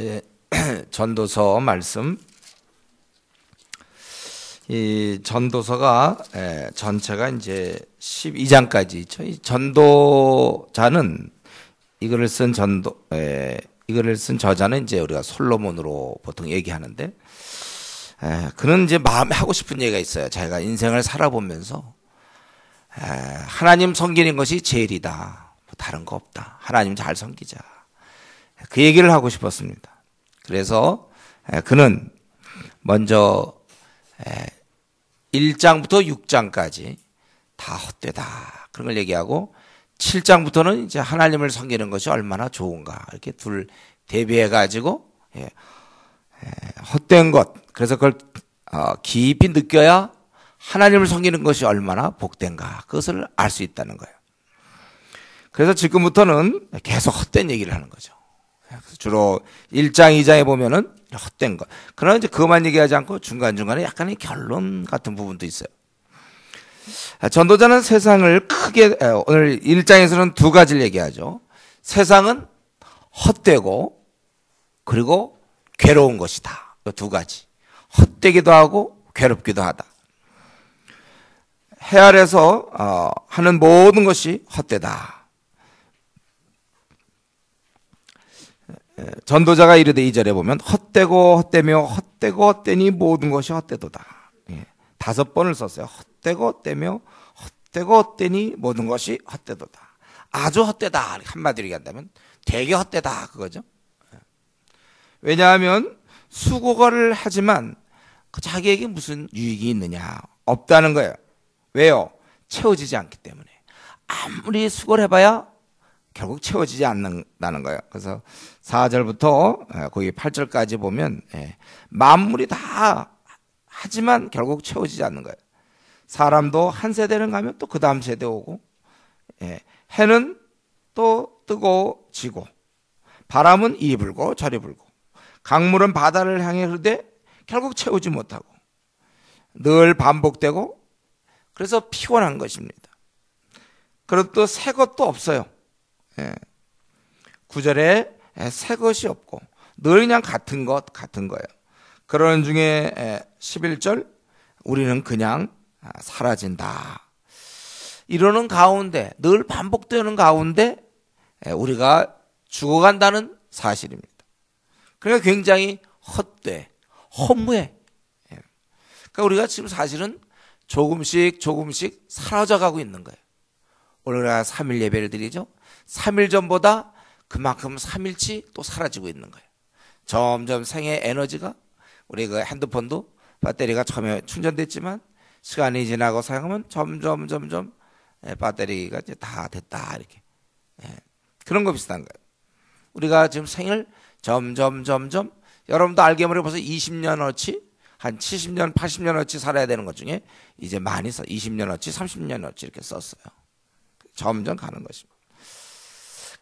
예, 전도서 말씀. 이 전도서가 전체가 이제 12장까지 있죠. 이 전도자는 이거를 쓴 저자는 이제 우리가 솔로몬으로 보통 얘기하는데, 그는 이제 마음에 하고 싶은 얘기가 있어요. 자기가 인생을 살아보면서 하나님 섬기는 것이 제일이다. 뭐 다른 거 없다. 하나님 잘 섬기자. 그 얘기를 하고 싶었습니다. 그래서 그는 먼저 1장부터 6장까지 다 헛되다 그런 걸 얘기하고, 7장부터는 이제 하나님을 섬기는 것이 얼마나 좋은가 이렇게 둘 대비해 가지고 헛된 것, 그래서 그걸 깊이 느껴야 하나님을 섬기는 것이 얼마나 복된가 그것을 알 수 있다는 거예요. 그래서 지금부터는 계속 헛된 얘기를 하는 거죠. 주로 1장, 2장에 보면은 헛된 것. 그러나 이제 그것만 얘기하지 않고 중간중간에 약간의 결론 같은 부분도 있어요. 전도자는 세상을 크게, 오늘 1장에서는 두 가지를 얘기하죠. 세상은 헛되고 그리고 괴로운 것이다. 두 가지. 헛되기도 하고 괴롭기도 하다. 해 아래서 하는 모든 것이 헛되다. 전도자가 이르되 2절에 보면 헛되고 헛되며 헛되고 헛되니 모든 것이 헛되도다. 5번을 썼어요. 헛되고 헛되며 헛되고 헛되니 모든 것이 헛되도다. 아주 헛되다 한마디로 얘기한다면 되게 헛되다 그거죠. 왜냐하면 수고를 하지만 자기에게 무슨 유익이 있느냐, 없다는 거예요. 왜요? 채워지지 않기 때문에. 아무리 수고를 해봐야 결국 채워지지 않는다는 거예요. 그래서 4절부터 거기 8절까지 보면 만물이 다 하지만 결국 채워지지 않는 거예요. 사람도 한 세대는 가면 또 그 다음 세대 오고, 해는 또 뜨고 지고, 바람은 이리 불고 저리 불고, 강물은 바다를 향해 흐르되 결국 채우지 못하고, 늘 반복되고, 그래서 피곤한 것입니다. 그리고 또 새 것도 없어요. 9절에 새 것이 없고 늘 그냥 같은 거예요. 그런 중에 11절 우리는 그냥 사라진다. 이러는 가운데, 늘 반복되는 가운데 우리가 죽어간다는 사실입니다. 그러니까 굉장히 헛돼, 허무해. 그러니까 우리가 지금 사실은 조금씩 사라져가고 있는 거예요. 오늘 우리가 3일 예배를 드리죠. 3일 전보다 그만큼 3일치 또 사라지고 있는 거예요. 점점 생의 에너지가, 우리 그 핸드폰도 배터리가 처음에 충전됐지만 시간이 지나고 사용하면 점점 배터리가 이제 다 됐다 이렇게. 그런 거 비슷한 거예요. 우리가 지금 생을 점점 여러분도 알게 모르게 벌써 20년어치, 한 70년, 80년어치 살아야 되는 것 중에 이제 많이 20년어치, 30년어치 이렇게 썼어요. 점점 가는 것입니다.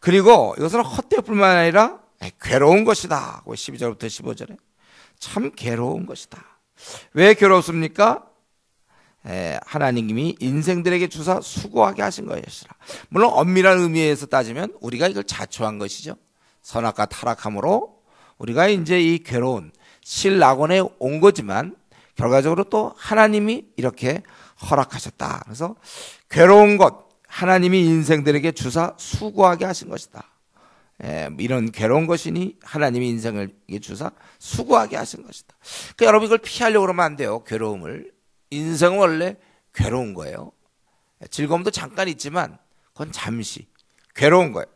그리고 이것은 헛되뿐만 아니라 괴로운 것이다. 12절부터 15절에 참 괴로운 것이다. 왜 괴롭습니까? 하나님이 인생들에게 주사 수고하게 하신 것이라. 물론 엄밀한 의미에서 따지면 우리가 이걸 자초한 것이죠. 선악과 타락함으로 우리가 이제 이 괴로운 실낙원에 온 거지만 결과적으로 또 하나님이 이렇게 허락하셨다. 그래서 괴로운 것, 하나님이 인생들에게 주사 수고하게 하신 것이다. 이런 괴로운 것이니 하나님이 인생에게 주사 수고하게 하신 것이다. 그러니까 여러분 이걸 피하려고 그러면 안 돼요. 괴로움을. 인생은 원래 괴로운 거예요. 즐거움도 잠깐 있지만 그건 잠시 괴로운 거예요.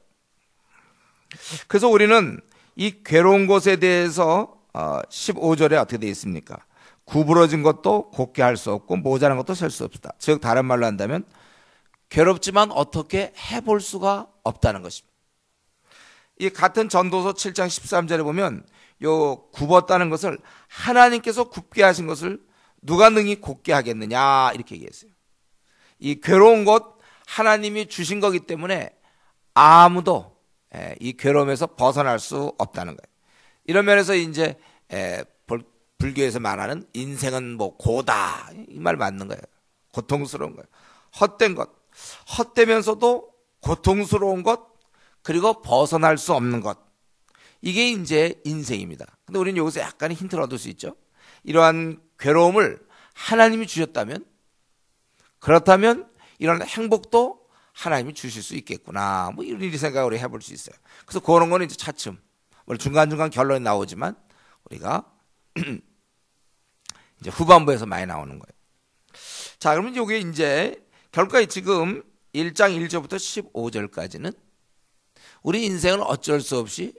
그래서 우리는 이 괴로운 것에 대해서 15절에 어떻게 되어 있습니까? 구부러진 것도 곱게 할 수 없고 모자란 것도 셀 수 없다. 즉 다른 말로 한다면 괴롭지만 어떻게 해볼 수가 없다는 것입니다. 이 같은 전도서 7장 13절에 보면 요 굽었다는 것을 하나님께서 굽게 하신 것을 누가 능히 곧게 하겠느냐 이렇게 얘기했어요. 이 괴로운 것 하나님이 주신 거기 때문에 아무도 이 괴로움에서 벗어날 수 없다는 거예요. 이런 면에서 이제 불교에서 말하는 인생은 뭐 고다 이 말 맞는 거예요. 고통스러운 거예요. 헛된 것, 헛되면서도 고통스러운 것, 그리고 벗어날 수 없는 것, 이게 이제 인생입니다. 근데 우리는 여기서 약간의 힌트를 얻을 수 있죠. 이러한 괴로움을 하나님이 주셨다면, 그렇다면 이런 행복도 하나님이 주실 수 있겠구나. 뭐 이런 생각을 해볼 수 있어요. 그래서 그런 거는 이제 차츰 중간중간 결론이 나오지만 우리가 이제 후반부에서 많이 나오는 거예요. 자, 그러면 이게 이제 결국에 지금 1장 1절부터 15절까지는 우리 인생을 어쩔 수 없이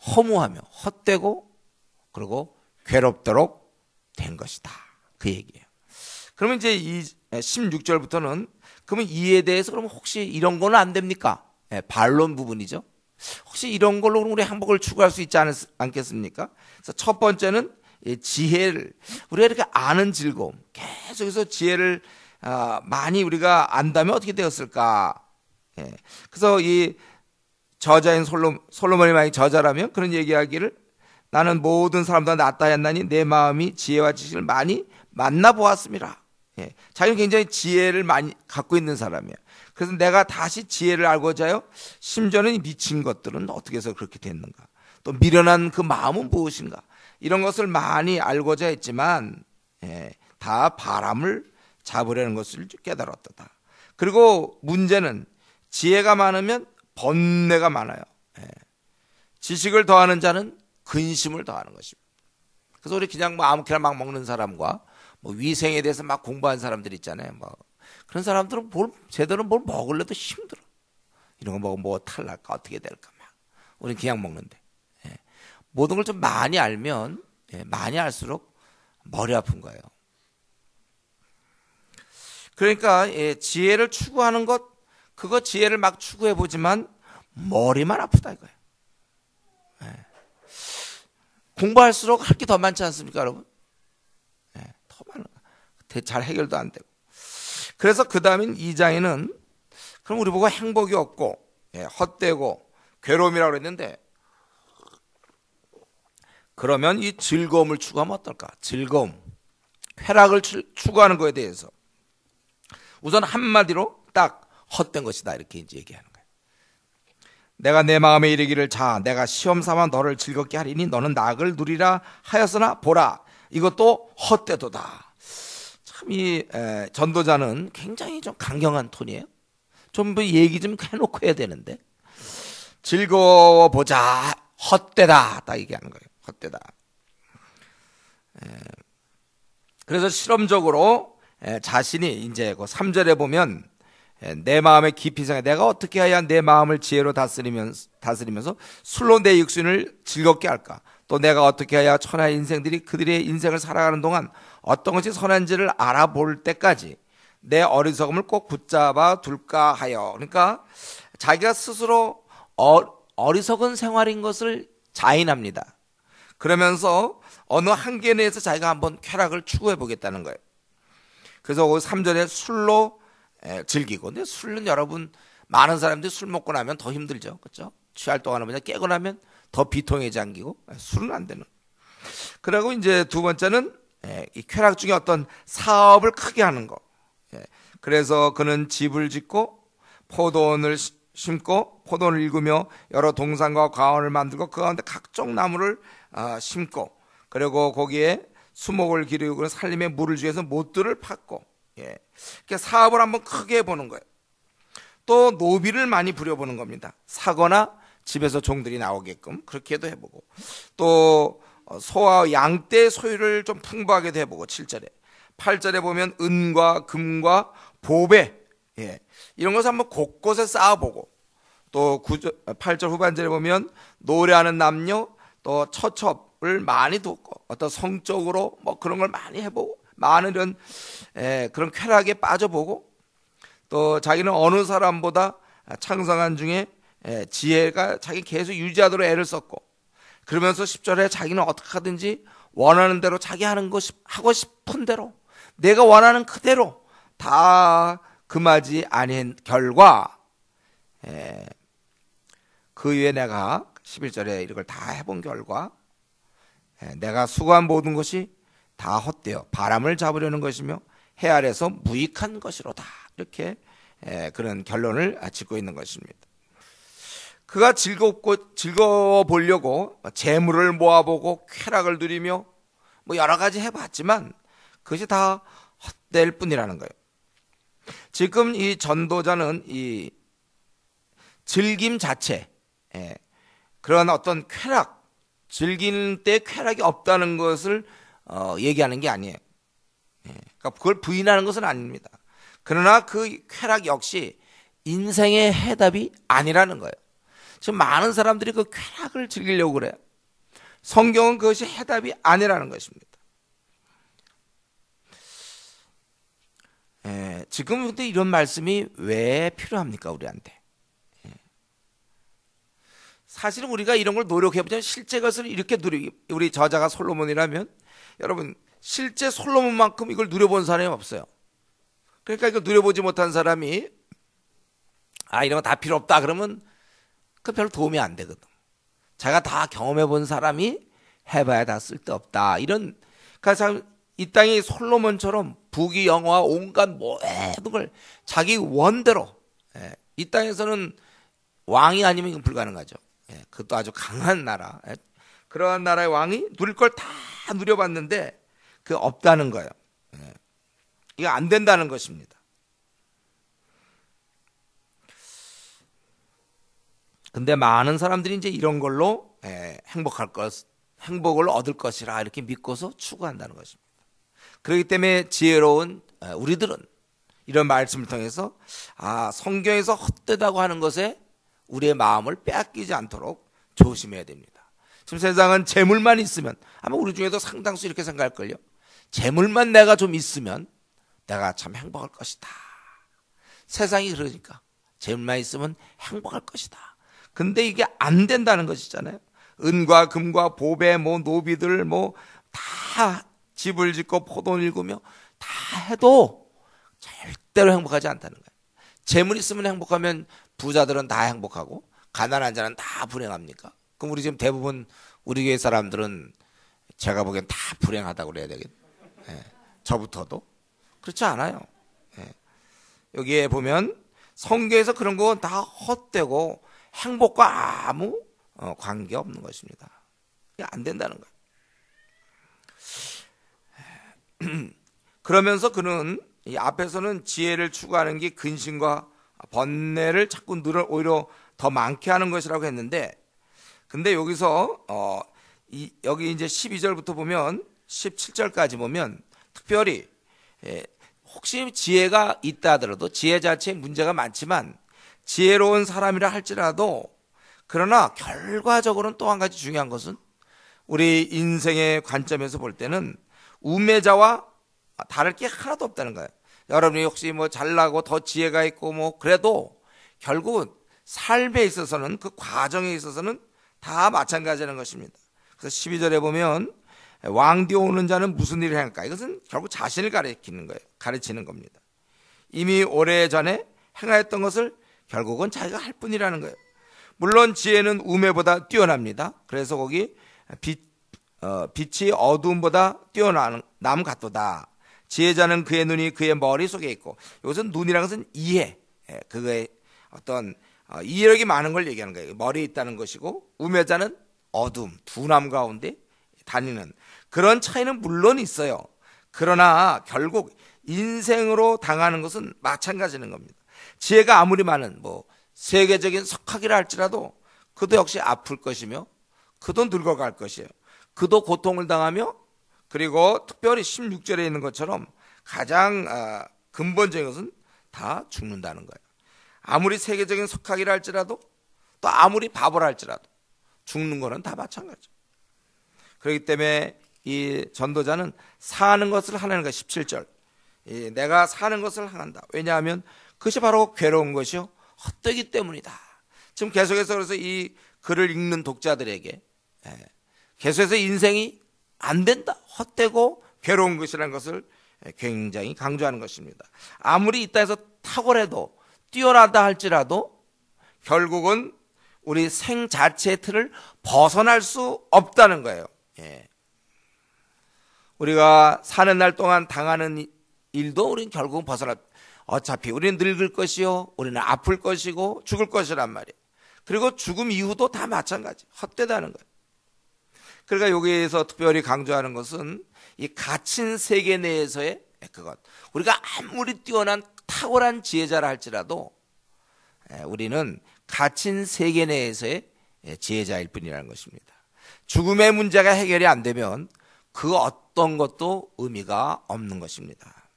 허무하며 헛되고 그리고 괴롭도록 된 것이다. 그 얘기예요. 그러면 이제 이 16절부터는 그러면 이에 대해서 그러면 혹시 이런 거는 안 됩니까? 반론 부분이죠. 혹시 이런 걸로 우리 행복을 추구할 수 있지 않겠습니까? 그래서 첫 번째는 지혜를, 우리가 이렇게 아는 즐거움, 계속해서 지혜를 많이 우리가 안다면 어떻게 되었을까? 그래서 이 저자인 솔로몬이 만약 저자라면 그런 얘기하기를, 나는 모든 사람보다 낫다 했나니 내 마음이 지혜와 지식을 많이 만나보았습니다. 자기는 굉장히 지혜를 많이 갖고 있는 사람이야. 그래서 내가 다시 지혜를 알고자 해요. 심지어는 미친 것들은 어떻게 해서 그렇게 됐는가, 또 미련한 그 마음은 무엇인가, 이런 것을 많이 알고자 했지만 다 바람을 잡으려는 것을 깨달았다. 그리고 문제는 지혜가 많으면 번뇌가 많아요. 지식을 더하는 자는 근심을 더하는 것입니다. 그래서 우리 그냥 뭐 아무렇게나 막 먹는 사람과 뭐 위생에 대해서 막 공부한 사람들 있잖아요. 뭐 그런 사람들은 제대로 뭘 먹을래도 힘들어. 이런 거 먹으면 뭐 탈날까, 어떻게 될까 막. 우리는 그냥 먹는데. 모든 걸 좀 많이 알면 많이 알수록 머리 아픈 거예요. 그러니까 지혜를 추구하는 것, 그거 지혜를 막 추구해 보지만 머리만 아프다 이거예요. 공부할수록 할 게 더 많지 않습니까, 여러분? 더 많아. 잘 해결도 안 되고. 그래서 그 다음인 2장에는 그럼 우리 보고 행복이 없고 헛되고 괴로움이라고 그랬는데, 그러면 이 즐거움을 추구하면 어떨까? 즐거움, 쾌락을 추구하는 것에 대해서 우선 한마디로 딱 헛된 것이다 이렇게 이제 얘기하는 거예요. 내가 내 마음에 이르기를, 자 내가 시험 삼아 너를 즐겁게 하리니 너는 낙을 누리라 하였으나 보라 이것도 헛되도다. 참 이 전도자는 굉장히 좀 강경한 톤이에요. 좀 얘기 좀 해놓고 해야 되는데, 즐거워 보자, 헛되다 딱 얘기하는 거예요. 헛되다. 그래서 실험적으로 자신이 이제 그 3절에 보면 내 마음에 깊이 생각해, 내가 어떻게 해야 내 마음을 지혜로 다스리면서 술로 내 육신을 즐겁게 할까, 또 내가 어떻게 해야 천하의 인생들이 그들의 인생을 살아가는 동안 어떤 것이 선한지를 알아볼 때까지 내 어리석음을 꼭 붙잡아 둘까 하여. 그러니까 자기가 스스로 어리석은 생활인 것을 자인합니다. 그러면서 어느 한계 내에서 자기가 한번 쾌락을 추구해 보겠다는 거예요. 그래서 3절에 술로 즐기고, 근데 술은 여러분 많은 사람들이 술 먹고 나면 더 힘들죠, 그렇죠? 취할 동안은 그냥 깨고 나면 더 비통에 잠기고, 술은 안 되는. 그리고 이제 두 번째는 이 쾌락 중에 어떤 사업을 크게 하는 거. 그래서 그는 집을 짓고 포도원을 심고 포도원을 일구며 여러 동산과 과원을 만들고 그 가운데 각종 나무를 심고, 그리고 거기에 수목을 기르고 살림에 물을 주해서 못들을 팠고, 이렇게 사업을 한번 크게 해보는 거예요. 또 노비를 많이 부려보는 겁니다. 사거나 집에서 종들이 나오게끔 그렇게도 해보고, 또 소와 양떼 소유를 좀 풍부하게도 해보고, 7절에 8절에 보면 은과 금과 보배, 이런 것을 한번 곳곳에 쌓아보고, 또 8절 후반절에 보면 노래하는 남녀, 또 처첩을 많이 돕고, 어떤 성적으로 뭐 그런 걸 많이 해보고, 많은 이런 그런 쾌락에 빠져보고, 또 자기는 어느 사람보다 창성한 중에 지혜가 자기 계속 유지하도록 애를 썼고, 그러면서 10절에 자기는 어떻게 하든지 원하는 대로 자기 하는 거 하고 싶은 대로 내가 원하는 그대로 다 금하지 아닌 결과, 그 위에 내가 11절에 이걸 다 해본 결과 내가 수고한 모든 것이 다 헛되어 바람을 잡으려는 것이며 해 아래서 무익한 것이로다. 이렇게 그런 결론을 짓고 있는 것입니다. 그가 즐거워 보려고 재물을 모아보고 쾌락을 누리며 뭐 여러 가지 해봤지만 그것이 다 헛될 뿐이라는 거예요. 지금 이 전도자는 이 즐김 자체, 그런 어떤 쾌락, 즐길 때 쾌락이 없다는 것을 얘기하는 게 아니에요. 그러니까 그걸 부인하는 것은 아닙니다. 그러나 그 쾌락 역시 인생의 해답이 아니라는 거예요. 지금 많은 사람들이 그 쾌락을 즐기려고 그래요. 성경은 그것이 해답이 아니라는 것입니다. 지금 근데 이런 말씀이 왜 필요합니까, 우리한테? 사실은 우리가 이런 걸 노력해보자면 실제 것을 이렇게 우리 저자가 솔로몬이라면 여러분 실제 솔로몬만큼 이걸 누려본 사람이 없어요. 그러니까 이걸 누려보지 못한 사람이 이런 거 다 필요 없다 그러면 그 별로 도움이 안 되거든. 자기가 다 경험해본 사람이 해봐야 다 쓸데없다. 이런, 그러니까 이 땅이 솔로몬처럼 부귀영화 온갖 모든 걸 자기 원대로, 이 땅에서는 왕이 아니면 이건 불가능하죠. 그것도 아주 강한 나라, 그러한 나라의 왕이 누릴 걸 다 누려봤는데 그 없다는 거예요. 이거 안 된다는 것입니다. 근데 많은 사람들이 이제 이런 걸로 행복을 얻을 것이라 이렇게 믿고서 추구한다는 것입니다. 그렇기 때문에 지혜로운 우리들은 이런 말씀을 통해서 성경에서 헛되다고 하는 것에 우리의 마음을 빼앗기지 않도록 조심해야 됩니다. 지금 세상은 재물만 있으면 아마 우리 중에도 상당수 이렇게 생각할걸요. 재물만 내가 좀 있으면 내가 참 행복할 것이다. 세상이 그러니까 재물만 있으면 행복할 것이다. 근데 이게 안 된다는 것이잖아요. 은과 금과 보배, 노비들, 다 집을 짓고 포도를 일구며 다 해도 절대로 행복하지 않다는 거예요. 재물 있으면 행복하면 부자들은 다 행복하고 가난한 자는 다 불행합니까? 그럼 우리 지금 대부분 우리 교회 사람들은 제가 보기엔 다 불행하다고 그래야 되겠네. 저부터도 그렇지 않아요. 여기에 보면 성경에서 그런 건 다 헛되고 행복과 아무 관계 없는 것입니다. 안 된다는 거예요. 그러면서 그는 이 앞에서는 지혜를 추구하는 게 근심과 번뇌를 자꾸 오히려 더 많게 하는 것이라고 했는데, 근데 여기서 여기 이제 12절부터 보면 17절까지 보면 특별히 혹시 지혜가 있다 하더라도 지혜 자체에 문제가 많지만 지혜로운 사람이라 할지라도 그러나 결과적으로는 또 한 가지 중요한 것은 우리 인생의 관점에서 볼 때는 우매자와 다를 게 하나도 없다는 거예요. 여러분이 혹시 잘나고 더 지혜가 있고 그래도 결국은 삶에 있어서는 그 과정에 있어서는 다 마찬가지라는 것입니다. 그래서 12절에 보면 왕 뒤에 오는 자는 무슨 일을 행할까? 이것은 결국 자신을 가르치는 겁니다. 이미 오래전에 행하였던 것을 결국은 자기가 할 뿐이라는 거예요. 물론 지혜는 우매보다 뛰어납니다. 그래서 거기 빛이 어두움보다 뛰어남 같도다. 지혜자는 그의 눈이 그의 머릿속에 있고, 이것은 눈이라는 것은 이해, 그거의 어떤 이해력이 많은 걸 얘기하는 거예요. 머리에 있다는 것이고, 우매자는 어둠, 두남 가운데 다니는 그런 차이는 물론 있어요. 그러나 결국 인생으로 당하는 것은 마찬가지인 겁니다. 지혜가 아무리 많은 세계적인 석학이라 할지라도 그도 역시 아플 것이며 그도 늙어갈 것이에요. 그도 고통을 당하며, 그리고 특별히 16절에 있는 것처럼 가장 근본적인 것은 다 죽는다는 거예요. 아무리 세계적인 석학이라 할지라도 또 아무리 바보라 할지라도 죽는 거는 다 마찬가지죠. 그렇기 때문에 이 전도자는 사는 것을 하는 것, 17절. 내가 사는 것을 행한다. 왜냐하면 그것이 바로 괴로운 것이요 헛되기 때문이다. 지금 계속해서 그래서 이 글을 읽는 독자들에게 계속해서 인생이 안 된다, 헛되고 괴로운 것이라는 것을 굉장히 강조하는 것입니다. 아무리 이 땅에서 탁월해도 뛰어나다 할지라도 결국은 우리 생 자체의 틀을 벗어날 수 없다는 거예요. 우리가 사는 날 동안 당하는 일도 우리는 결국은 어차피 우리는 늙을 것이요, 우리는 아플 것이고 죽을 것이란 말이에요. 그리고 죽음 이후도 다 마찬가지. 헛되다는 거예요. 그러니까 여기에서 특별히 강조하는 것은 이 갇힌 세계 내에서의 그것. 우리가 아무리 뛰어난 탁월한 지혜자라 할지라도 우리는 갇힌 세계 내에서의 지혜자일 뿐이라는 것입니다. 죽음의 문제가 해결이 안 되면 그 어떤 것도 의미가 없는 것입니다.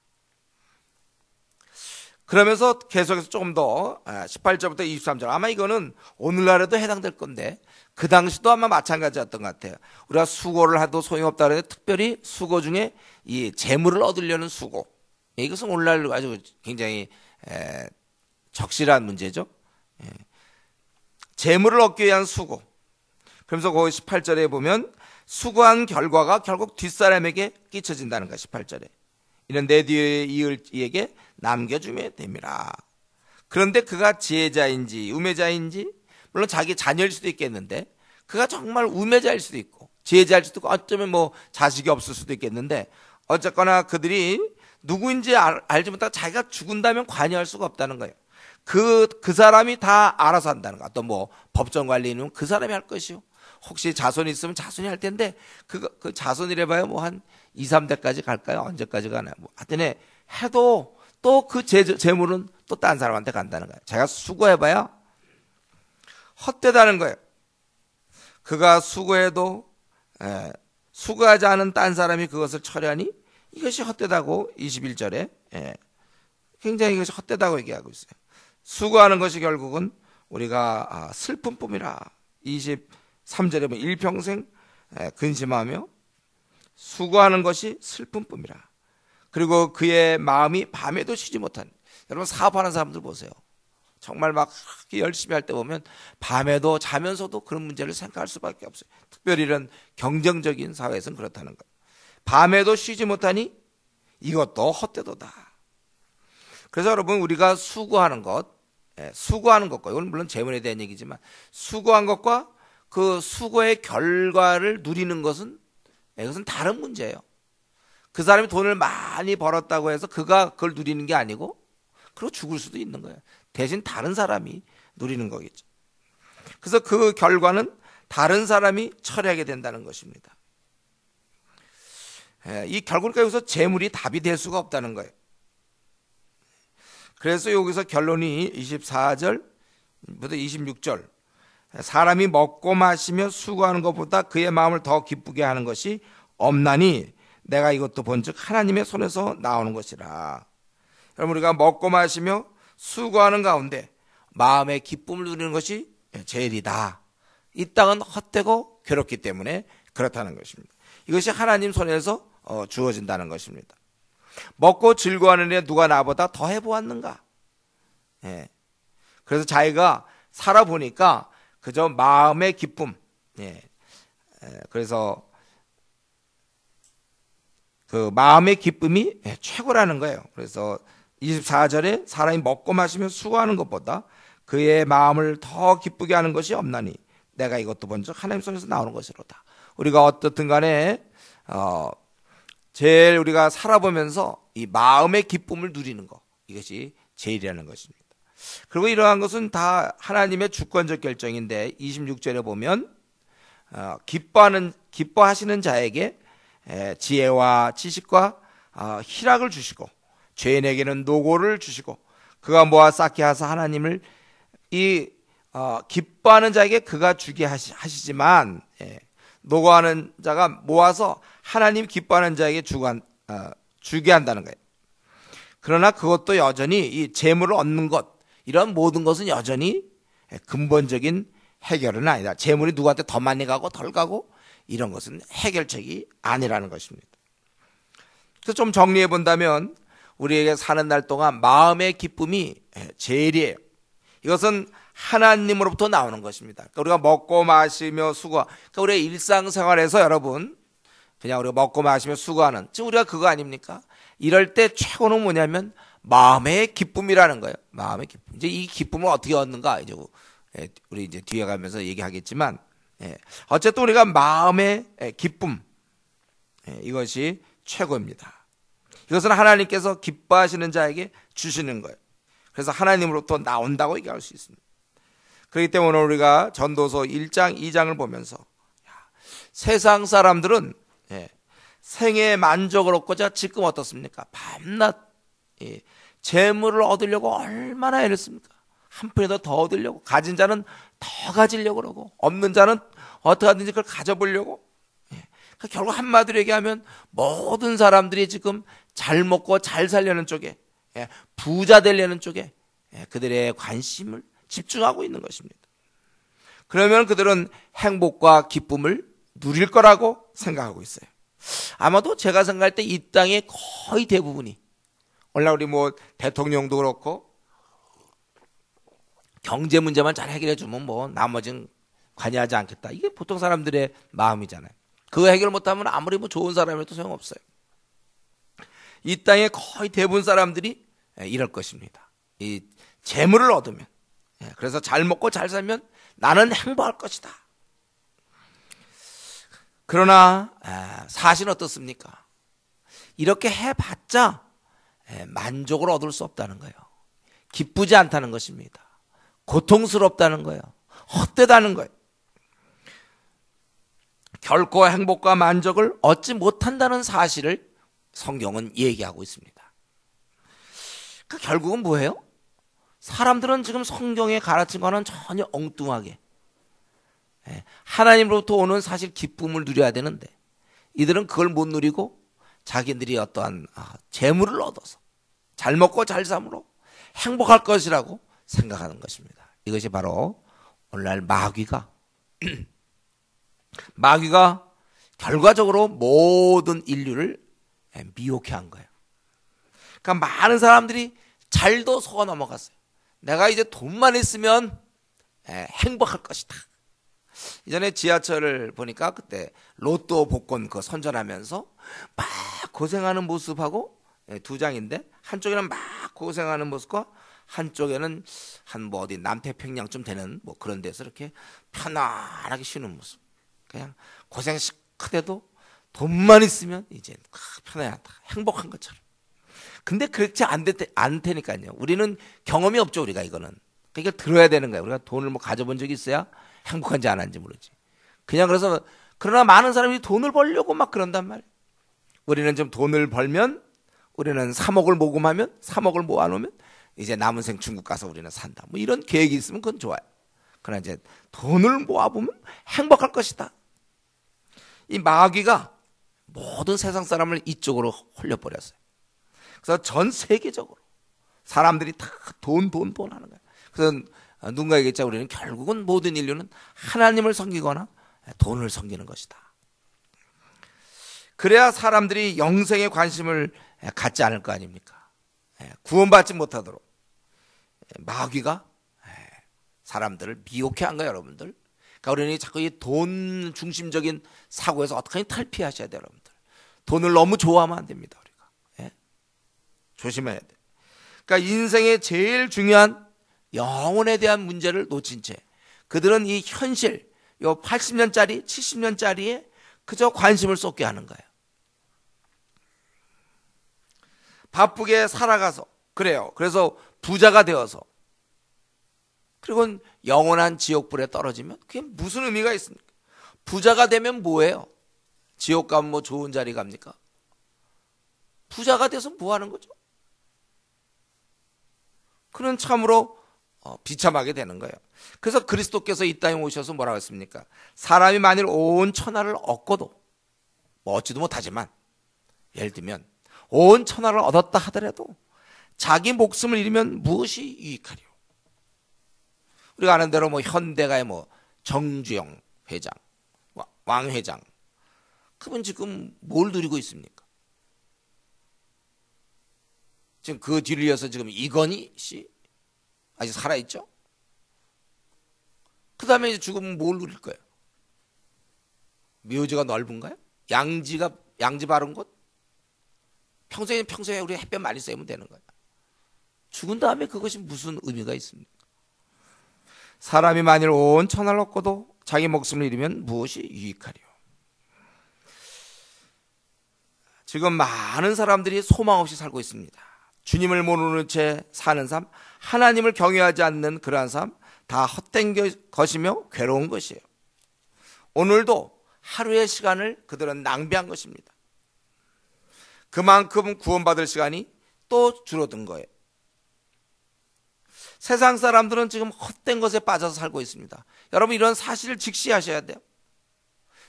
그러면서 계속해서 조금 더 18절부터 23절, 아마 이거는 오늘날에도 해당될 건데 그 당시도 아마 마찬가지였던 것 같아요. 우리가 수고를 해도 소용없다 그래서 특별히 수고 중에 이 재물을 얻으려는 수고, 이것은 오늘날 아주 굉장히 적실한 문제죠. 재물을 얻기 위한 수고. 그러면서 거기 18절에 보면 수고한 결과가 결국 뒷사람에게 끼쳐진다는 거야. 18절에 이는 내 뒤에 이을 이에게 남겨주면 됩니다. 그런데 그가 지혜자인지 우매자인지, 물론 자기 자녀일 수도 있겠는데 그가 정말 우매자일 수도 있고 지혜자일 수도 있고 어쩌면 뭐 자식이 없을 수도 있겠는데 어쨌거나 그들이 누구인지 알지 못하고 자기가 죽은다면 관여할 수가 없다는 거예요. 그 사람이 다 알아서 한다는 거. 어떤 뭐 법정 관리는 그 사람이 할 것이요. 혹시 자손이 있으면 자손이 할 텐데 그 자손이래봐요 뭐 한 2, 3대까지 갈까요? 언제까지 가나요? 뭐 하여튼 해도 또 그 재물은 또 딴 사람한테 간다는 거예요. 제가 수고해봐야 헛되다는 거예요. 그가 수고해도 수고하지 않은 딴 사람이 그것을 처리하니 이것이 헛되다고 21절에 굉장히 이것이 헛되다고 얘기하고 있어요. 수고하는 것이 결국은 우리가 슬픔뿐이라. 23절에 보면 일평생 근심하며 수고하는 것이 슬픔뿐이라. 그리고 그의 마음이 밤에도 쉬지 못한. 여러분 사업하는 사람들 보세요. 정말 막 열심히 할 때 보면 밤에도 자면서도 그런 문제를 생각할 수밖에 없어요. 특별히 이런 경쟁적인 사회에서는 그렇다는 거예요. 밤에도 쉬지 못하니 이것도 헛되도다. 그래서 여러분 우리가 수고하는 것과 이건 물론 재물에 대한 얘기지만 수고한 것과 그 수고의 결과를 누리는 것은 이것은 다른 문제예요. 그 사람이 돈을 많이 벌었다고 해서 그가 그걸 누리는 게 아니고 그리고 죽을 수도 있는 거예요. 대신 다른 사람이 누리는 거겠죠. 그래서 그 결과는 다른 사람이 처리하게 된다는 것입니다. 이 결국은 여기서 재물이 답이 될 수가 없다는 거예요. 그래서 여기서 결론이 24절부터 26절, 사람이 먹고 마시며 수고하는 것보다 그의 마음을 더 기쁘게 하는 것이 없나니 내가 이것도 본즉 하나님의 손에서 나오는 것이라. 여러분 우리가 먹고 마시며 수고하는 가운데 마음의 기쁨을 누리는 것이 제일이다. 이 땅은 헛되고 괴롭기 때문에 그렇다는 것입니다. 이것이 하나님 손에서 주어진다는 것입니다. 먹고 즐거워하는 애 누가 나보다 더 해보았는가? 그래서 자기가 살아보니까 그저 마음의 기쁨. 그래서 그 마음의 기쁨이 최고라는 거예요. 그래서 24절에 사람이 먹고 마시며 수고하는 것보다 그의 마음을 더 기쁘게 하는 것이 없나니 내가 이것도 본즉 하나님 손에서 나오는 것이로다. 우리가 어떻든 간에 제일 우리가 살아보면서 이 마음의 기쁨을 누리는 것, 이것이 제일이라는 것입니다. 그리고 이러한 것은 다 하나님의 주권적 결정인데 26절에 보면 기뻐하시는 자에게 지혜와 지식과 희락을 주시고 죄인에게는 노고를 주시고 그가 모아 쌓게 하사 하나님을 기뻐하는 자에게 그가 주게 하시지만 노고하는 자가 모아서 하나님 기뻐하는 자에게 주게 한다는 거예요. 그러나 그것도 여전히 이 재물을 얻는 것, 이런 모든 것은 여전히 근본적인 해결은 아니다. 재물이 누구한테 더 많이 가고 덜 가고 이런 것은 해결책이 아니라는 것입니다. 그래서 좀 정리해 본다면 우리에게 사는 날 동안 마음의 기쁨이 제일이에요. 이것은 하나님으로부터 나오는 것입니다. 그러니까 우리가 먹고 마시며 수고, 그러니까 우리의 일상생활에서 여러분 그냥 우리가 먹고 마시며 수고하는, 지금 우리가 그거 아닙니까? 이럴 때 최고는 뭐냐면 마음의 기쁨이라는 거예요. 마음의 기쁨. 이제 이 기쁨을 어떻게 얻는가 이제 우리 이제 뒤에 가면서 얘기하겠지만, 어쨌든 우리가 마음의 기쁨, 이것이 최고입니다. 이것은 하나님께서 기뻐하시는 자에게 주시는 거예요. 그래서 하나님으로부터 나온다고 얘기할 수 있습니다. 그렇기 때문에 우리가 전도서 1장, 2장을 보면서 세상 사람들은 생애의 만족을 얻고자 지금 어떻습니까? 밤낮 재물을 얻으려고 얼마나 애를 씁니까? 한 푼이라도 더 얻으려고, 가진 자는 더 가지려고 그러고, 없는 자는 어떻게 하든지 그걸 가져보려고. 그러니까 결국 한마디로 얘기하면 모든 사람들이 지금 잘 먹고 잘 살려는 쪽에, 부자 되려는 쪽에 그들의 관심을 집중하고 있는 것입니다. 그러면 그들은 행복과 기쁨을 누릴 거라고 생각하고 있어요. 아마도 제가 생각할 때 이 땅의 거의 대부분이, 오늘날 우리 뭐 대통령도 그렇고 경제 문제만 잘 해결해 주면 뭐 나머지는 관여하지 않겠다. 이게 보통 사람들의 마음이잖아요. 그거 해결 못하면 아무리 뭐 좋은 사람이라도 소용없어요. 이 땅의 거의 대부분 사람들이 이럴 것입니다. 이 재물을 얻으면, 그래서 잘 먹고 잘 살면 나는 행복할 것이다. 그러나 사실은 어떻습니까? 이렇게 해봤자 만족을 얻을 수 없다는 거예요. 기쁘지 않다는 것입니다. 고통스럽다는 거예요. 헛되다는 거예요. 결코 행복과 만족을 얻지 못한다는 사실을 성경은 얘기하고 있습니다. 그러니까 결국은 뭐예요? 사람들은 지금 성경에 가르친 거는 전혀 엉뚱하게 하나님으로부터 오는 사실 기쁨을 누려야 되는데 이들은 그걸 못 누리고 자기들이 어떠한 재물을 얻어서 잘 먹고 잘 삶으로 행복할 것이라고 생각하는 것입니다. 이것이 바로 오늘날 마귀가 결과적으로 모든 인류를 미혹해 한 거예요. 그러니까 많은 사람들이 잘도 속아 넘어갔어요. 내가 이제 돈만 있으면 행복할 것이다. 이전에 지하철을 보니까 그때 로또 복권 그거 선전하면서 막 고생하는 모습하고 두 장인데 한쪽에는 막 고생하는 모습과 한쪽에는 한 뭐 어디 남태평양쯤 되는 뭐 그런 데서 이렇게 편안하게 쉬는 모습. 그냥 고생 시크대도 돈만 있으면 이제 편안하다, 행복한 것처럼. 근데 그렇지 않다니까요. 우리는 경험이 없죠, 우리가 이거는. 그러니까 들어야 되는 거예요. 우리가 돈을 뭐 가져본 적이 있어야 행복한지 안 한지 모르지. 그냥 그래서 그러나 많은 사람이 돈을 벌려고 막 그런단 말이에요. 우리는 좀 돈을 벌면 우리는 3억을 모금하면 3억을 모아놓으면 이제 남은 생 중국 가서 우리는 산다. 뭐 이런 계획이 있으면 그건 좋아요. 그러나 이제 돈을 모아보면 행복할 것이다. 이 마귀가 모든 세상 사람을 이쪽으로 홀려버렸어요. 그래서 전 세계적으로 사람들이 다 돈 하는 거예요. 그래서 누군가 얘기했죠. 우리는 결국은 모든 인류는 하나님을 섬기거나 돈을 섬기는 것이다. 그래야 사람들이 영생에 관심을 갖지 않을 거 아닙니까? 구원받지 못하도록 마귀가 사람들을 미혹해 한 거예요, 여러분들. 그러니까 우리는 자꾸 이 돈 중심적인 사고에서 어떻게 탈피하셔야 돼요, 여러분들. 돈을 너무 좋아하면 안 됩니다, 우리가. 조심해야 돼. 그러니까 인생의 제일 중요한 영혼에 대한 문제를 놓친 채 그들은 이 현실, 요 80년짜리, 70년짜리에 그저 관심을 쏟게 하는 거예요. 바쁘게 살아가서 그래요. 그래서 부자가 되어서 그리고 영원한 지옥불에 떨어지면 그게 무슨 의미가 있습니까? 부자가 되면 뭐예요? 지옥 가면 뭐 좋은 자리 갑니까? 부자가 돼서 뭐 하는 거죠? 그는 참으로 비참하게 되는 거예요. 그래서 그리스도께서 이 땅에 오셔서 뭐라고 했습니까? 사람이 만일 온 천하를 얻고도 뭐 얻지도 못하지만 예를 들면 온 천하를 얻었다 하더라도 자기 목숨을 잃으면 무엇이 유익하리요? 우리가 아는 대로 뭐 현대가의 뭐 정주영 회장, 왕 회장, 그분 지금 뭘 누리고 있습니까? 지금 그 뒤를 이어서 지금 이건희 씨 아직 살아있죠? 그 다음에 이제 죽으면 뭘 누릴 거예요? 묘지가 넓은가요? 양지 바른 곳? 평생에 우리 햇볕 많이 쐬면 되는 거예요. 죽은 다음에 그것이 무슨 의미가 있습니까? 사람이 만일 온 천하를 얻고도 자기 목숨을 잃으면 무엇이 유익하리요? 지금 많은 사람들이 소망 없이 살고 있습니다. 주님을 모르는 채 사는 삶, 하나님을 경외하지 않는 그러한 삶, 다 헛된 것이며 괴로운 것이에요. 오늘도 하루의 시간을 그들은 낭비한 것입니다. 그만큼 구원받을 시간이 또 줄어든 거예요. 세상 사람들은 지금 헛된 것에 빠져서 살고 있습니다. 여러분, 이런 사실을 직시하셔야 돼요.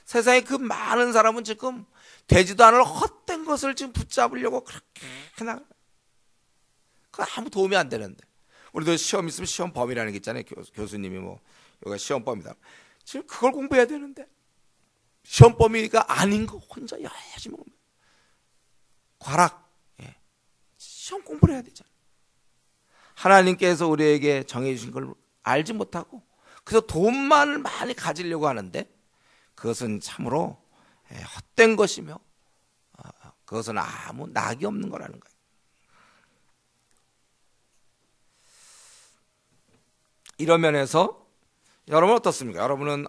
세상에 그 많은 사람은 지금 되지도 않을 헛된 것을 지금 붙잡으려고 그렇게 나가요. 그건 아무 도움이 안 되는데. 우리도 시험 있으면 시험범위라는 게 있잖아요. 교수님이 뭐 여기가 시험범위다. 지금 그걸 공부해야 되는데 시험범위가 아닌 거 혼자 열심히 공부. 과락. 시험 공부를 해야 되잖아요. 하나님께서 우리에게 정해주신 걸 알지 못하고 그래서 돈만을 많이 가지려고 하는데 그것은 참으로 헛된 것이며 그것은 아무 낙이 없는 거라는 거예요. 이런 면에서 여러분 어떻습니까? 여러분은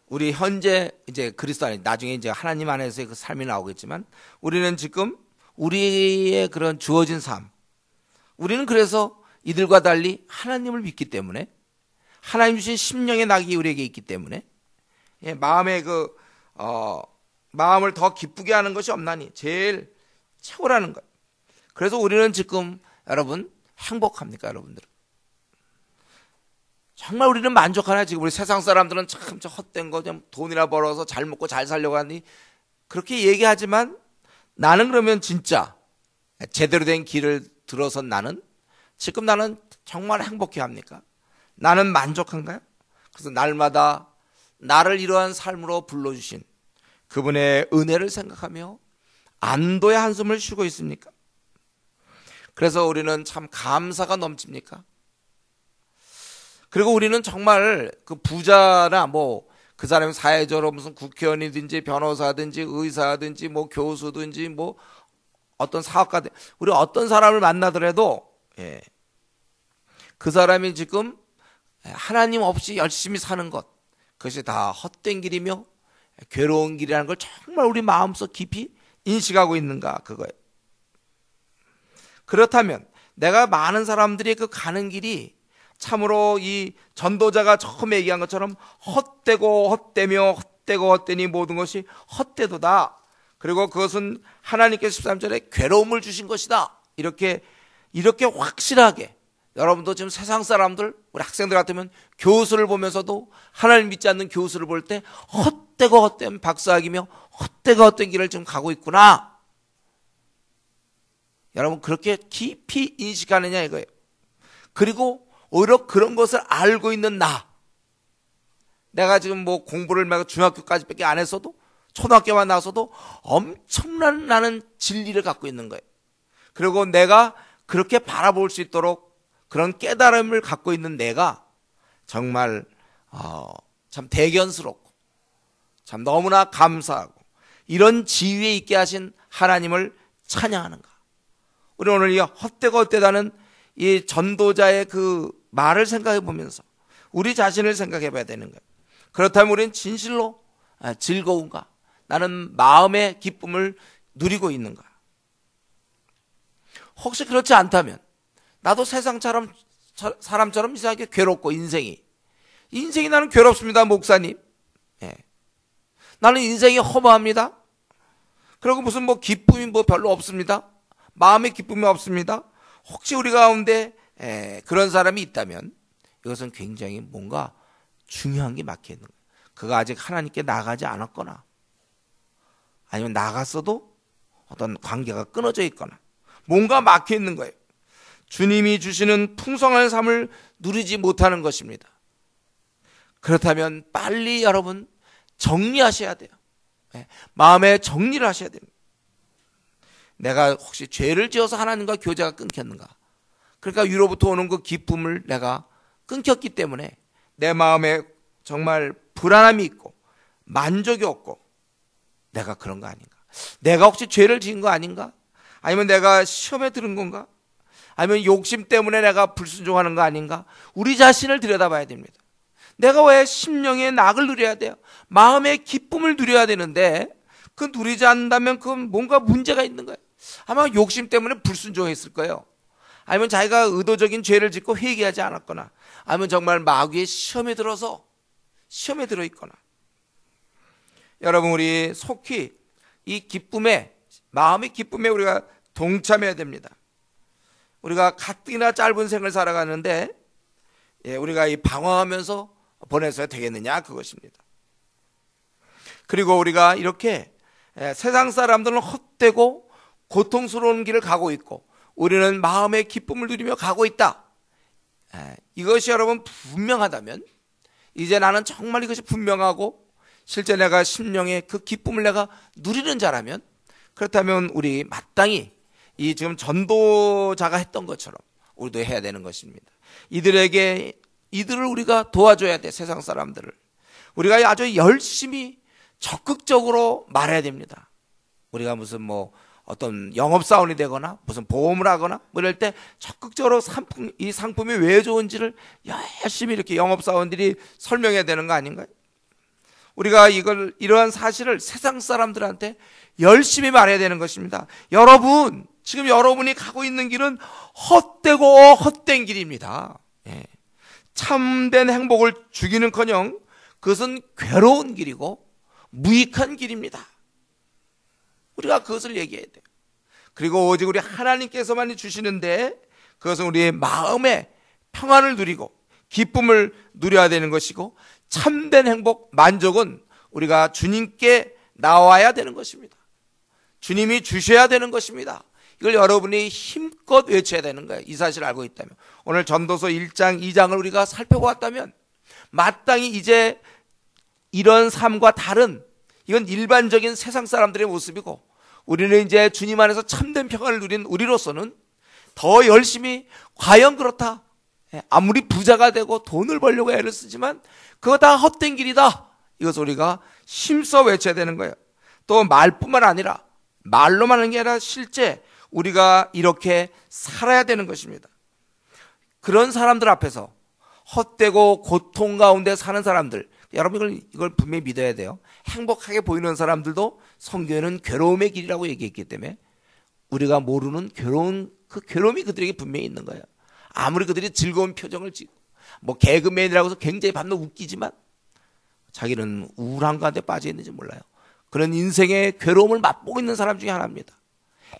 우리 현재 이제 그리스도 안에 나중에 이제 하나님 안에서의 그 삶이 나오겠지만 우리는 지금 우리의 그런 주어진 삶, 우리는 그래서 이들과 달리 하나님을 믿기 때문에 하나님 주신 심령의 낙이 우리에게 있기 때문에 마음의 마음을 더 기쁘게 하는 것이 없나니 제일 최고라는 거예요. 그래서 우리는 지금 여러분 행복합니까, 여러분들은? 정말 우리는 만족하나? 지금 우리 세상 사람들은 참 헛된 거 좀 돈이나 벌어서 잘 먹고 잘 살려고 하니 그렇게 얘기하지만 나는 그러면 진짜 제대로 된 길을 들어선 나는 지금 나는 정말 행복해 합니까? 나는 만족한가요? 그래서 날마다 나를 이러한 삶으로 불러주신 그분의 은혜를 생각하며 안도의 한숨을 쉬고 있습니까? 그래서 우리는 참 감사가 넘칩니까? 그리고 우리는 정말 그 부자나 뭐 그 사람이 사회적으로 무슨 국회의원이든지 변호사든지 의사든지 뭐 교수든지 뭐 어떤 사업가든 우리 어떤 사람을 만나더라도 그 사람이 지금 하나님 없이 열심히 사는 것 그것이 다 헛된 길이며 괴로운 길이라는 걸 정말 우리 마음속 깊이 인식하고 있는가 그거예요. 그렇다면 내가 많은 사람들이 그 가는 길이 참으로 이 전도자가 처음에 얘기한 것처럼 헛되고 헛되며 헛되고 헛되니 모든 것이 헛되도다. 그리고 그것은 하나님께서 13절에 괴로움을 주신 것이다. 이렇게 확실하게 여러분도 지금 세상 사람들 우리 학생들 같으면 교수를 보면서도 하나님 믿지 않는 교수를 볼 때 헛되고 헛된 박사학이며 헛되고 헛된 길을 지금 가고 있구나. 여러분 그렇게 깊이 인식하느냐 이거예요. 그리고 오히려 그런 것을 알고 있는 내가 지금 뭐 공부를 막 중학교까지밖에 안 했어도 초등학교만 나와서도 엄청난 나는 진리를 갖고 있는 거예요. 그리고 내가 그렇게 바라볼 수 있도록 그런 깨달음을 갖고 있는 내가 정말 참 대견스럽고 참 너무나 감사하고 이런 지위에 있게 하신 하나님을 찬양하는가. 우리 오늘 이 헛되고 헛되다는 이 전도자의 그 말을 생각해 보면서 우리 자신을 생각해 봐야 되는 거예요. 그렇다면 우리는 진실로 즐거운가? 나는 마음의 기쁨을 누리고 있는가? 혹시 그렇지 않다면 나도 세상처럼 사람처럼 이상하게 괴롭고 인생이 나는 괴롭습니다, 목사님. 나는 인생이 허무합니다. 그리고 무슨 뭐 기쁨이 뭐 별로 없습니다. 마음의 기쁨이 없습니다. 혹시 우리 가운데 그런 사람이 있다면 이것은 굉장히 뭔가 중요한 게 막혀 있는 거예요. 그가 아직 하나님께 나가지 않았거나 아니면 나갔어도 어떤 관계가 끊어져 있거나 뭔가 막혀 있는 거예요. 주님이 주시는 풍성한 삶을 누리지 못하는 것입니다. 그렇다면 빨리 여러분 정리하셔야 돼요. 마음의 정리를 하셔야 됩니다. 내가 혹시 죄를 지어서 하나님과 교제가 끊겼는가? 그러니까 위로부터 오는 그 기쁨을 내가 끊겼기 때문에 내 마음에 정말 불안함이 있고 만족이 없고 내가 그런 거 아닌가? 내가 혹시 죄를 지은 거 아닌가? 아니면 내가 시험에 들은 건가? 아니면 욕심 때문에 내가 불순종하는 거 아닌가? 우리 자신을 들여다봐야 됩니다. 내가 왜 심령의 낙을 누려야 돼요? 마음의 기쁨을 누려야 되는데 그 누리지 않는다면 그건 뭔가 문제가 있는 거예요. 아마 욕심 때문에 불순종했을 거예요. 아니면 자기가 의도적인 죄를 짓고 회개하지 않았거나 아니면 정말 마귀의 시험에 들어서 시험에 들어 있거나. 여러분, 우리 속히 이 기쁨에, 마음의 기쁨에 우리가 동참해야 됩니다. 우리가 가뜩이나 짧은 생을 살아가는데 우리가 이 방황하면서 보내서야 되겠느냐, 그것입니다. 그리고 우리가 이렇게 세상 사람들은 헛되고 고통스러운 길을 가고 있고 우리는 마음의 기쁨을 누리며 가고 있다. 이것이 여러분 분명하다면, 이제 나는 정말 이것이 분명하고 실제 내가 심령의 그 기쁨을 내가 누리는 자라면, 그렇다면 우리 마땅히 이 지금 전도자가 했던 것처럼 우리도 해야 되는 것입니다. 이들을 우리가 도와줘야 돼. 세상 사람들을 우리가 아주 열심히 적극적으로 말해야 됩니다. 우리가 무슨 어떤 영업사원이 되거나 무슨 보험을 하거나 이럴 때 적극적으로 이 상품이 왜 좋은지를 열심히 이렇게 영업사원들이 설명해야 되는 거 아닌가요? 우리가 이러한 사실을 세상 사람들한테 열심히 말해야 되는 것입니다. 여러분, 지금 여러분이 가고 있는 길은 헛되고 헛된 길입니다. 참된 행복을 주기는커녕 그것은 괴로운 길이고 무익한 길입니다. 우리가 그것을 얘기해야 돼요. 그리고 오직 우리 하나님께서만 주시는데 그것은 우리의 마음의 평안을 누리고 기쁨을 누려야 되는 것이고, 참된 행복, 만족은 우리가 주님께 나와야 되는 것입니다. 주님이 주셔야 되는 것입니다. 이걸 여러분이 힘껏 외쳐야 되는 거예요. 이 사실을 알고 있다면. 오늘 전도서 1장, 2장을 우리가 살펴보았다면 마땅히 이제 이런 삶과 다른, 이건 일반적인 세상 사람들의 모습이고, 우리는 이제 주님 안에서 참된 평안을 누린 우리로서는 더 열심히, 과연 그렇다, 아무리 부자가 되고 돈을 벌려고 애를 쓰지만 그거 다 헛된 길이다, 이것을 우리가 힘써 외쳐야 되는 거예요. 또 말뿐만 아니라, 말로만 하는 게 아니라 실제 우리가 이렇게 살아야 되는 것입니다. 그런 사람들 앞에서, 헛되고 고통 가운데 사는 사람들, 여러분 이걸 분명히 믿어야 돼요. 행복하게 보이는 사람들도 성경에는 괴로움의 길이라고 얘기했기 때문에 우리가 모르는 그 괴로움이 그들에게 분명히 있는 거예요. 아무리 그들이 즐거운 표정을 짓고 개그맨이라고 해서 굉장히 밤낮 웃기지만 자기는 우울한 가운데 빠져 있는지 몰라요. 그런 인생의 괴로움을 맛보고 있는 사람 중에 하나입니다.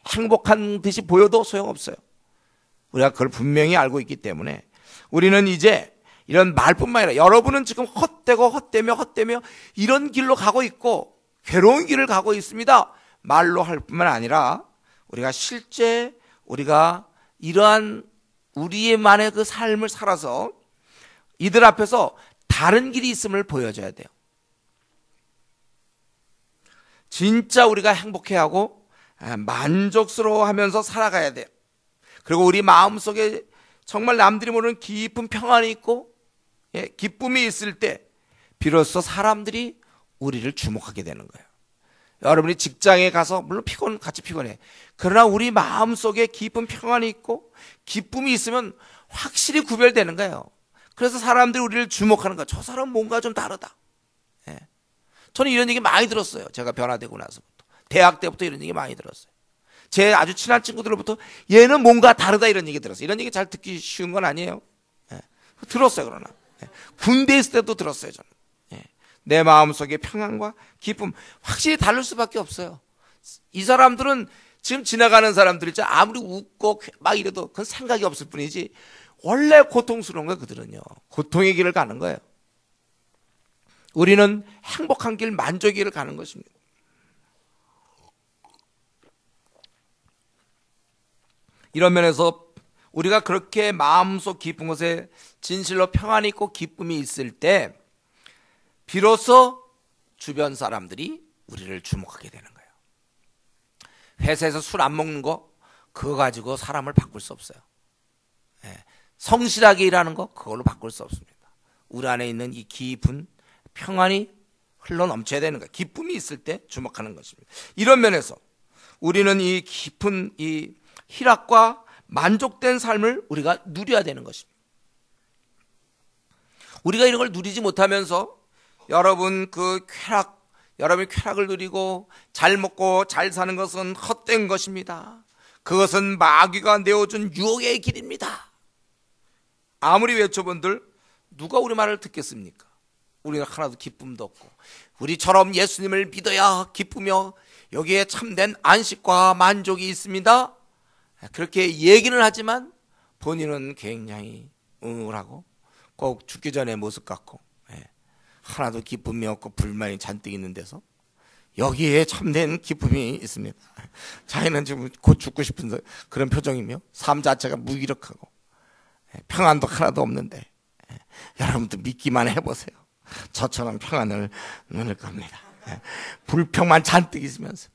행복한 듯이 보여도 소용없어요. 우리가 그걸 분명히 알고 있기 때문에 우리는 이제 이런 말뿐만 아니라, 여러분은 지금 헛되며 이런 길로 가고 있고 괴로운 길을 가고 있습니다. 말로 할 뿐만 아니라 우리가 실제 우리가 이러한 우리만의 그 삶을 살아서 이들 앞에서 다른 길이 있음을 보여줘야 돼요. 진짜 우리가 행복해하고 만족스러워하면서 살아가야 돼요. 그리고 우리 마음속에 정말 남들이 모르는 깊은 평안이 있고 기쁨이 있을 때 비로소 사람들이 우리를 주목하게 되는 거예요. 여러분이 직장에 가서 물론 같이 피곤해. 그러나 우리 마음속에 깊은 평안이 있고 기쁨이 있으면 확실히 구별되는 거예요. 그래서 사람들이 우리를 주목하는 거예요. 저 사람은 뭔가 좀 다르다. 저는 이런 얘기 많이 들었어요. 제가 변화되고 나서부터. 대학 때부터 이런 얘기 많이 들었어요. 제 아주 친한 친구들로부터 얘는 뭔가 다르다, 이런 얘기 들었어요. 이런 얘기 잘 듣기 쉬운 건 아니에요. 들었어요. 그러나 군대에 있을 때도 들었어요. 저는 내 마음속의 평안과 기쁨 확실히 다를 수밖에 없어요. 이 사람들은 지금 지나가는 사람들 있죠. 아무리 웃고 막 이래도 그건 생각이 없을 뿐이지 원래 고통스러운 거예요. 그들은요, 고통의 길을 가는 거예요. 우리는 행복한 길, 만족의 길을 가는 것입니다. 이런 면에서 우리가 그렇게 마음속 깊은 곳에 진실로 평안이 있고 기쁨이 있을 때 비로소 주변 사람들이 우리를 주목하게 되는 거예요. 회사에서 술 안 먹는 거, 그거 가지고 사람을 바꿀 수 없어요. 성실하게 일하는 거, 그걸로 바꿀 수 없습니다. 우리 안에 있는 이 깊은 평안이 흘러 넘쳐야 되는 거예요. 기쁨이 있을 때 주목하는 것입니다. 이런 면에서 우리는 이 깊은 이 희락과 만족된 삶을 우리가 누려야 되는 것입니다. 우리가 이런 걸 누리지 못하면서 여러분이 쾌락을 누리고 잘 먹고 잘 사는 것은 헛된 것입니다. 그것은 마귀가 내어준 유혹의 길입니다. 아무리 외쳐본들 누가 우리 말을 듣겠습니까? 우리는 하나도 기쁨도 없고, 우리처럼 예수님을 믿어야 기쁘며 여기에 참된 안식과 만족이 있습니다, 그렇게 얘기는 하지만 본인은 굉장히 우울하고 꼭 죽기 전의 모습 같고, 하나도 기쁨이 없고 불만이 잔뜩 있는 데서 여기에 참된 기쁨이 있습니다. 자기는 지금 곧 죽고 싶은 그런 표정이며 삶 자체가 무기력하고 평안도 하나도 없는데, 여러분도 믿기만 해보세요. 저처럼 평안을 누릴 겁니다. 불평만 잔뜩 있으면서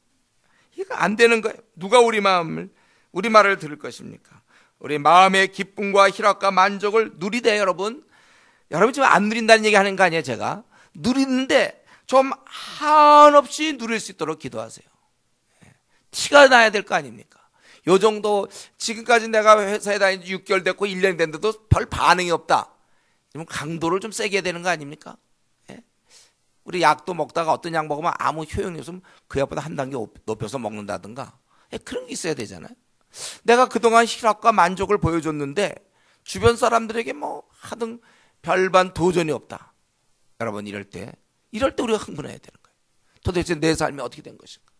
이거 안 되는 거예요. 누가 우리 말을 들을 것입니까? 우리 마음의 기쁨과 희락과 만족을 누리되 여러분 지금 안 누린다는 얘기 하는 거 아니에요? 제가 누리는데 좀 한없이 누릴 수 있도록 기도하세요. 티가 나야 될 거 아닙니까? 요 정도, 지금까지 내가 회사에 다닌 지 6개월 됐고 1년 됐는데도 별 반응이 없다. 그럼 강도를 좀 세게 해야 되는 거 아닙니까? 우리 약도 먹다가 어떤 약 먹으면 아무 효용이 없으면 그 약보다 한 단계 높여서 먹는다든가, 그런 게 있어야 되잖아요. 내가 그동안 희락과 만족을 보여줬는데 주변 사람들에게 뭐 하등 별반 도전이 없다. 여러분 이럴 때 우리가 흥분해야 되는 거예요. 도대체 내 삶이 어떻게 된 것인가?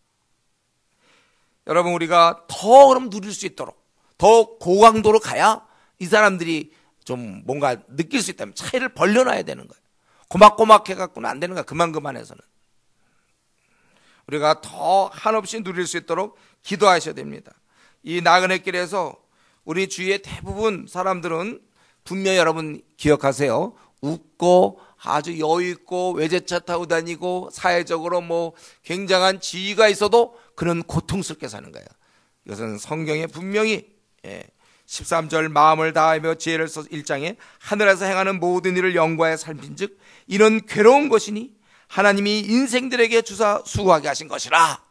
여러분 우리가 더 그럼 누릴 수 있도록 더 고강도로 가야 이 사람들이 좀 뭔가 느낄 수 있다면 차이를 벌려놔야 되는 거예요. 고막고막 해갖고는 안 되는 거야. 그만해서는. 우리가 더 한없이 누릴 수 있도록 기도하셔야 됩니다. 이 나그네 길에서 우리 주위의 대부분 사람들은 분명히 여러분 기억하세요. 웃고 아주 여유있고 외제차 타고 다니고 사회적으로 뭐 굉장한 지위가 있어도 그는 고통스럽게 사는 거예요. 이것은 성경에 분명히 13절 마음을 다하며 지혜를 써서 1장에 하늘에서 행하는 모든 일을 영과에 살핀즉 이는 괴로운 것이니 하나님이 인생들에게 주사 수고하게 하신 것이라.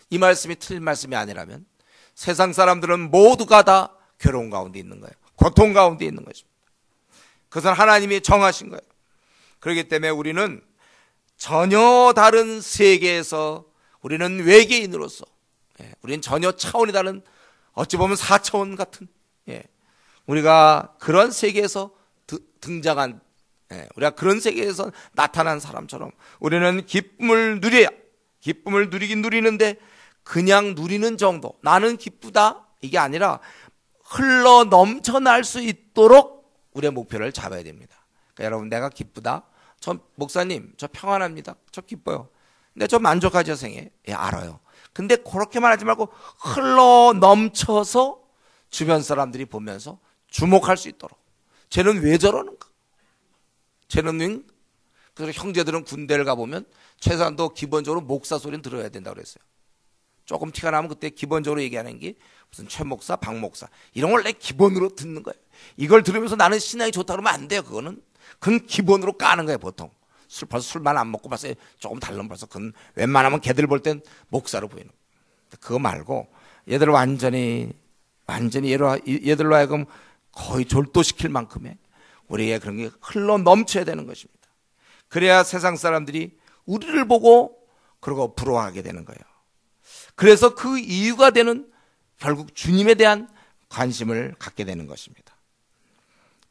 이 말씀이 틀린 말씀이 아니라면 세상 사람들은 모두가 다 괴로운 가운데 있는 거예요. 고통 가운데 있는 것입니다. 그것은 하나님이 정하신 거예요. 그렇기 때문에 우리는 전혀 다른 세계에서 우리는 외계인으로서, 우리는 전혀 차원이 다른 어찌 보면 4차원 같은, 우리가 그런 세계에서 등장한, 우리가 그런 세계에서 나타난 사람처럼 우리는 기쁨을 누려야, 기쁨을 누리긴 누리는데 그냥 누리는 정도, 나는 기쁘다 이게 아니라 흘러 넘쳐날 수 있도록 우리의 목표를 잡아야 됩니다. 그러니까 여러분 내가 기쁘다, 저 목사님 저 평안합니다, 저 기뻐요, 근데 저 만족하죠 생애, 알아요. 근데 그렇게만 하지 말고 흘러 넘쳐서 주변 사람들이 보면서 주목할 수 있도록, 쟤는 왜 저러는가, 쟤는, 그래서 형제들은 군대를 가보면 최소한도 기본적으로 목사 소리는 들어야 된다고 그랬어요. 조금 티가 나면 그때 기본적으로 얘기하는 게 무슨 최 목사, 박 목사 이런 걸 내 기본으로 듣는 거예요. 이걸 들으면서 나는 신앙이 좋다 그러면 안 돼요. 그건 기본으로 까는 거예요. 보통 벌써 술만 안 먹고 벌써 조금 달라면 벌써 그건 웬만하면 걔들 볼 땐 목사로 보이는 거예요. 그거 말고 얘들을 완전히 얘들로 하여금 거의 졸도시킬 만큼의 우리의 그런 게 흘러 넘쳐야 되는 것입니다. 그래야 세상 사람들이 우리를 보고 그러고 부러워하게 되는 거예요. 그래서 그 이유가 되는 결국 주님에 대한 관심을 갖게 되는 것입니다.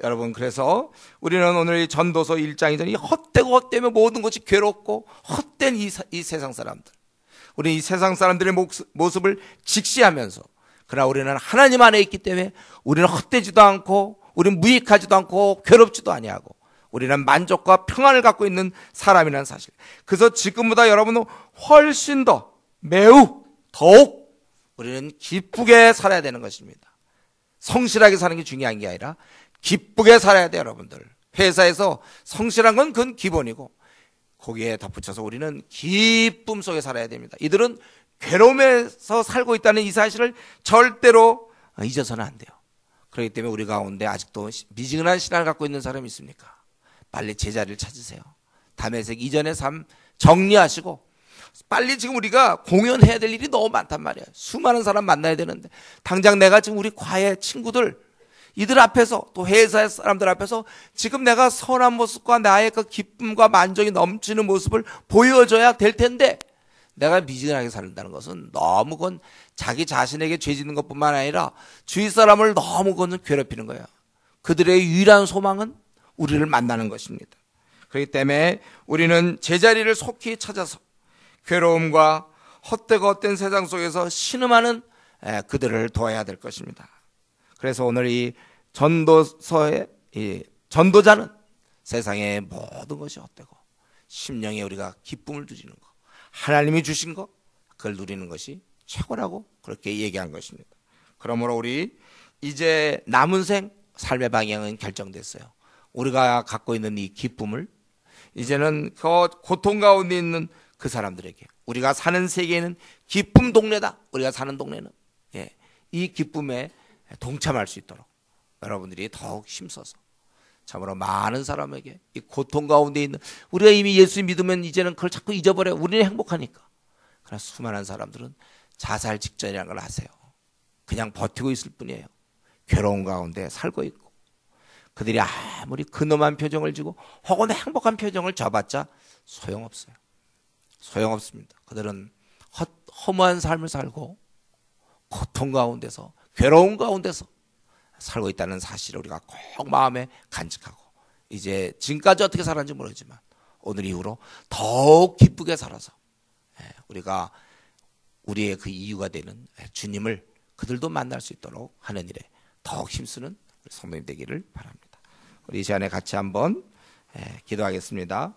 여러분 그래서 우리는 오늘 이 전도서 1장이던 이 헛되며 모든 것이 괴롭고 헛된 이 세상 사람들, 우리 이 세상 사람들의 모습을 직시하면서, 그러나 우리는 하나님 안에 있기 때문에 우리는 헛되지도 않고 우리는 무익하지도 않고 괴롭지도 아니하고 우리는 만족과 평안을 갖고 있는 사람이라는 사실. 그래서 지금보다 여러분은 훨씬 더 매우 더욱 우리는 기쁘게 살아야 되는 것입니다. 성실하게 사는 게 중요한 게 아니라 기쁘게 살아야 돼요. 여러분들 회사에서 성실한 건 그건 기본이고 거기에 덧붙여서 우리는 기쁨 속에 살아야 됩니다. 이들은 괴로움에서 살고 있다는 이 사실을 절대로 잊어서는 안 돼요. 그렇기 때문에 우리 가운데 아직도 미지근한 신앙을 갖고 있는 사람이 있습니까? 빨리 제자리를 찾으세요. 담에색 이전의 삶 정리하시고 빨리 지금 우리가 공연해야 될 일이 너무 많단 말이에요. 수많은 사람 만나야 되는데 당장 내가 지금 우리 과외 친구들 이들 앞에서 또 회사의 사람들 앞에서 지금 내가 선한 모습과 나의 그 기쁨과 만족이 넘치는 모습을 보여줘야 될 텐데 내가 미지근하게 살린다는 것은 너무 그건 자기 자신에게 죄 짓는 것뿐만 아니라 주위 사람을 너무 그건 괴롭히는 거예요. 그들의 유일한 소망은 우리를 만나는 것입니다. 그렇기 때문에 우리는 제자리를 속히 찾아서 괴로움과 헛되고 헛된 세상 속에서 신음하는 그들을 도와야 될 것입니다. 그래서 오늘 이 전도서의 이 전도자는 세상의 모든 것이 헛되고 심령에 우리가 기쁨을 누리는 것, 하나님이 주신 것, 그걸 누리는 것이 최고라고 그렇게 얘기한 것입니다. 그러므로 우리 이제 남은 생 삶의 방향은 결정됐어요. 우리가 갖고 있는 이 기쁨을 이제는 그 고통 가운데 있는 그 사람들에게, 우리가 사는 세계는 기쁨 동네다. 우리가 사는 동네는 이 기쁨에 동참할 수 있도록 여러분들이 더욱 힘써서 참으로 많은 사람에게 이 고통 가운데 있는, 우리가 이미 예수 믿으면 이제는 그걸 자꾸 잊어버려요. 우리는 행복하니까. 그러나 수많은 사람들은 자살 직전이라는 걸 아세요. 그냥 버티고 있을 뿐이에요. 괴로운 가운데 살고 있고, 그들이 아무리 근엄한 표정을 지고 혹은 행복한 표정을 져봤자 소용없어요. 소용없습니다. 그들은 허무한 삶을 살고 고통 가운데서, 괴로운 가운데서 살고 있다는 사실을 우리가 꼭 마음에 간직하고, 이제 지금까지 어떻게 살았는지 모르지만 오늘 이후로 더욱 기쁘게 살아서 우리가 우리의 그 이유가 되는 주님을 그들도 만날 수 있도록 하는 일에 더욱 힘쓰는 우리 성도님 되기를 바랍니다. 우리 이 시간에 같이 한번 기도하겠습니다.